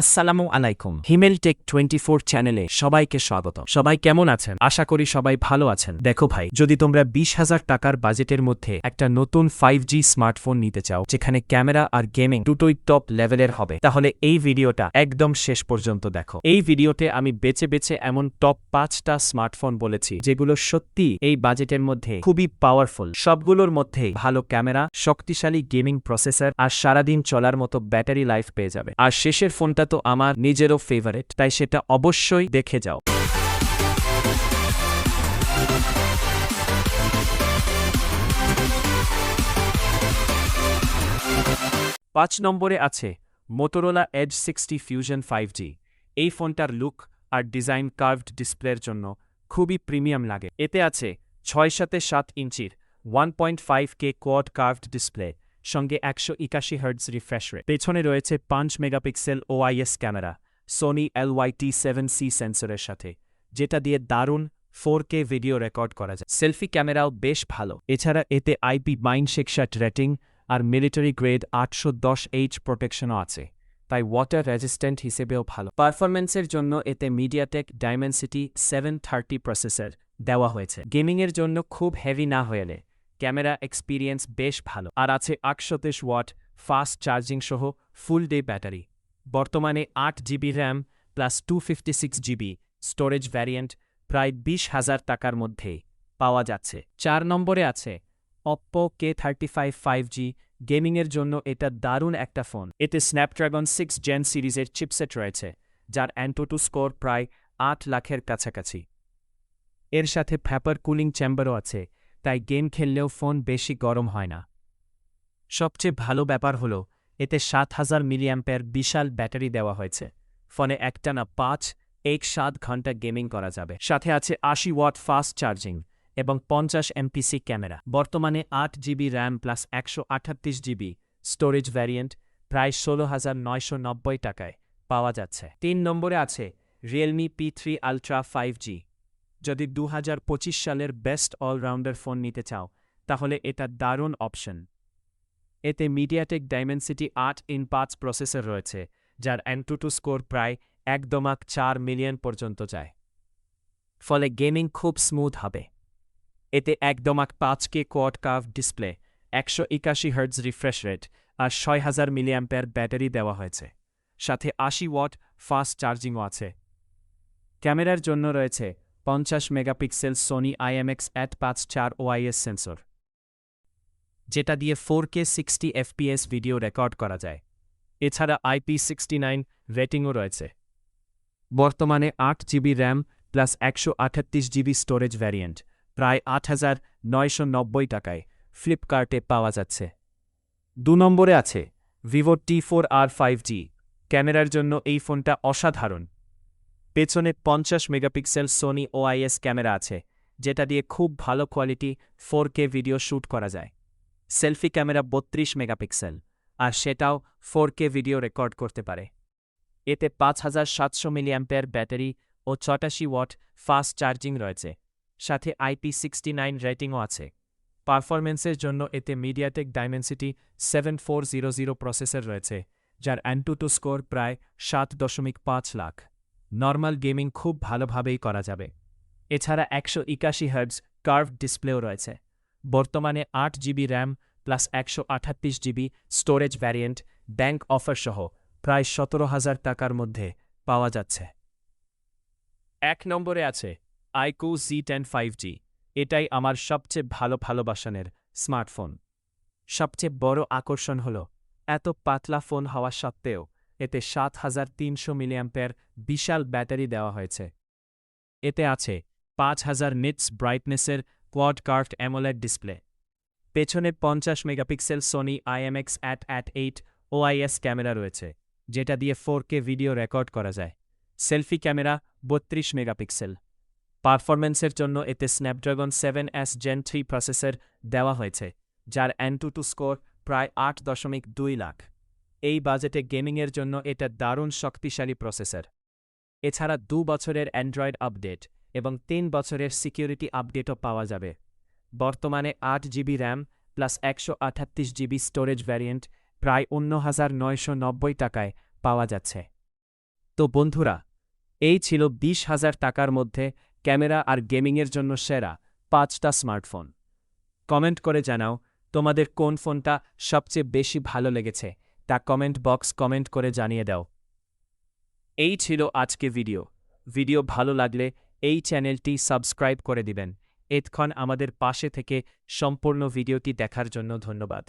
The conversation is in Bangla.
আসসালামু আলাইকুম। হিমেল টেক 24 চ্যানেলে সবাইকে স্বাগত। সবাই কেমন আছেন? আশা করি সবাই ভালো আছেন। দেখো ভাই, যদি তোমরা 20,000 টাকার বাজেটের মধ্যে একটা নতুন 5G স্মার্টফোন নিতে চাও, যেখানে ক্যামেরা আর গেমিং দুটোই টপ লেভেলের হবে, তাহলে এই ভিডিওটা একদম শেষ পর্যন্ত দেখো। এই ভিডিওতে আমি বেছে বেছে এমন টপ 5টা স্মার্টফোন বলেছি যেগুলো সত্যি এই বাজেটের মধ্যে খুবই পাওয়ারফুল। সবগুলোর মধ্যেই ভালো ক্যামেরা, শক্তিশালী গেমিং প্রসেসর আর সারাদিন চলার মতো ব্যাটারি লাইফ পেয়ে যাবে। আর শেষের ফোনটা তো আমার নিজেরও ফেভারিট, তাই সেটা অবশ্যই দেখে যাও। 5 নম্বরে আছে মোটোরোলা এজ 60 ফিউশন 5G। এই ফোনটার লুক আর ডিজাইন কার্ভড ডিসপ্লের জন্য খুবই প্রিমিয়াম লাগে। এতে আছে 6/7 ইঞ্চির 1.5K কোয়াড কার্ভড ডিসপ্লে, সঙ্গে 181 হার্টজ রিফ্রেশ রেট। পেছনে রয়েছে 5 megapixel OIS camera Sony LYT7C সেন্সরের সাথে, যেটা দিয়ে দারুণ 4K ভিডিও রেকর্ড করা যায়। সেলফি ক্যামেরাও বেশ ভালো। এছাড়া এতে IP-68 রেটিং আর মিলিটারি গ্রেড 810H প্রোটেকশনও আছে, তাই ওয়াটার রেজিস্ট্যান্ট হিসেবেও ভালো। পারফরম্যান্সের জন্য এতে মিডিয়াটেক ডাইমেনসিটি 730 প্রসেসর দেওয়া হয়েছে। গেমিংয়ের জন্য খুব হেভি না হলে ক্যামেরা এক্সপিরিয়েন্স বেশ ভালো। আর আছে 830 ওয়াট ফাস্ট চার্জিং সহ ফুল ডে ব্যাটারি। বর্তমানে 8GB RAM plus 256GB storage variant প্রায় 20,000 টাকার মধ্যে পাওয়া যাচ্ছে। 4 নম্বরে আছে Oppo K35 5G। গেমিংয়ের জন্য এটা দারুণ একটা ফোন। এতে স্ন্যাপড্রাগন 6 জেন সিরিজের চিপসেট রয়েছে, যার অ্যান্টোটু স্কোর প্রায় 8 লাখের কাছাকাছি। এর সাথে ভ্যাপার কুলিং চেম্বারও আছে, তাই গেম খেললেও ফোন বেশি গরম হয় না। সবচেয়ে ভালো ব্যাপার হলো এতে 7000 মিলিঅ্যাম্পের বিশাল ব্যাটারি দেওয়া হয়েছে। ফোনে একটানা 5-7 ঘন্টা গেমিং করা যাবে। সাথে আছে 80 ওয়াট ফাস্ট চার্জিং এবং 50 এমপিসি ক্যামেরা। বর্তমানে 8GB RAM plus 128GB storage variant প্রায় 16,990 টাকায় পাওয়া যাচ্ছে। 3 নম্বরে আছে রিয়েলমি P3 আলট্রা 5G। যদি 2025 সালের বেস্ট অলরাউন্ডার ফোন নিতে চাও, তাহলে এটা দারুণ অপশন। এতে মিডিয়াটেক ডাইমেনসিটি 8/5 প্রসেসর রয়েছে, যার অ্যান্টোটু স্কোর প্রায় 1.4 মিলিয়ন পর্যন্ত যায়। ফলে গেমিং খুব স্মুথ হবে। এতে 1.5K quad curve display, 181 hertz refresh rate আর 6000 মিলিঅ্যাম্পের ব্যাটারি দেওয়া হয়েছে। সাথে 80 ওয়াট ফাস্ট চার্জিংও আছে। ক্যামেরার জন্য রয়েছে 50 megapixel Sony IMX854 OIS sensor, যেটা দিয়ে 4K 60 FPS ভিডিও রেকর্ড করা যায়। এছাড়া IP-69 রেটিংও রয়েছে। বর্তমানে 8GB RAM plus 128GB storage variant প্রায় 8,990 টাকায় ফ্লিপকার্টে পাওয়া যাচ্ছে। 2 নম্বরে আছে ভিভো T4R 5G। ক্যামেরার জন্য এই ফোনটা অসাধারণ। পেছনে 50 মেগাপিক্সেল সোনি OIS ক্যামেরা আছে, যেটা দিয়ে খুব ভালো কোয়ালিটি 4K ভিডিও শ্যুট করা যায়। সেলফি ক্যামেরা 32 মেগাপিক্সেল, আর সেটাও 4K ভিডিও রেকর্ড করতে পারে। এতে 5700 মিলিঅ্যাম্পের ব্যাটারি ও 86 ওয়াট ফাস্ট চার্জিং রয়েছে। সাথে IP-69 রেটিংও আছে। পারফরম্যান্সের জন্য এতে মিডিয়াটেক ডাইমেনসিটি 7400 প্রসেসর রয়েছে, যার অ্যান্টোটু স্কোর প্রায় 7.5 লাখ। নর্মাল গেমিং খুব ভালোভাবেই করা যাবে। এছাড়া 181 হার্টজ কার্ভড ডিসপ্লেও রয়েছে। বর্তমানে 8GB RAM plus 128GB storage variant bank offer সহ প্রায় 17,000 টাকার মধ্যে পাওয়া যাচ্ছে। 1 নম্বরে আছে iQOO Z10 5G। এটাই আমার সবচেয়ে ভালোবাসানের স্মার্টফোন। সবচেয়ে বড় আকর্ষণ হল এত পাতলা ফোন হওয়া সত্ত্বেও এতে 7300 মিলিঅ্যাম্পের বিশাল ব্যাটারি দেওয়া হয়েছে। এতে আছে 5000 নিটস ব্রাইটনেসের কোয়াড কার্ভড অ্যামোলেড ডিসপ্লে। পেছনে 50 megapixel Sony IMX888 OIS camera রয়েছে, যেটা দিয়ে 4K ভিডিও রেকর্ড করা যায়। Selfie camera 32 megapixel. পারফরম্যান্সের জন্য এতে স্ন্যাপড্রাগন 7S Gen 3 প্রসেসর দেওয়া হয়েছে, যার অ্যান্টোটু স্কোর প্রায় 8.2 লাখ। এই বাজেটে গেমিংয়ের জন্য এটা দারুণ শক্তিশালী প্রসেসর। এছাড়া 2 বছরের অ্যান্ড্রয়েড আপডেট এবং 3 বছরের সিকিউরিটি আপডেটও পাওয়া যাবে। বর্তমানে 8GB RAM plus 128GB storage variant প্রায় 19,990 টাকায় পাওয়া যাচ্ছে। তো বন্ধুরা, এই ছিল 20,000 টাকার মধ্যে ক্যামেরা আর গেমিংয়ের জন্য সেরা 5টা স্মার্টফোন। কমেন্ট করে জানাও তোমাদের কোন ফোনটা সবচেয়ে বেশি ভালো লেগেছে, তা কমেন্ট কমেন্ট করে জানিয়ে দাও। এই ছিল আজকে ভিডিও ভালো লাগলে এই চ্যানেলটি সাবস্ক্রাইব করে দিবেন। এতক্ষণ আমাদের পাশে থেকে সম্পূর্ণ ভিডিওটি দেখার জন্য ধন্যবাদ।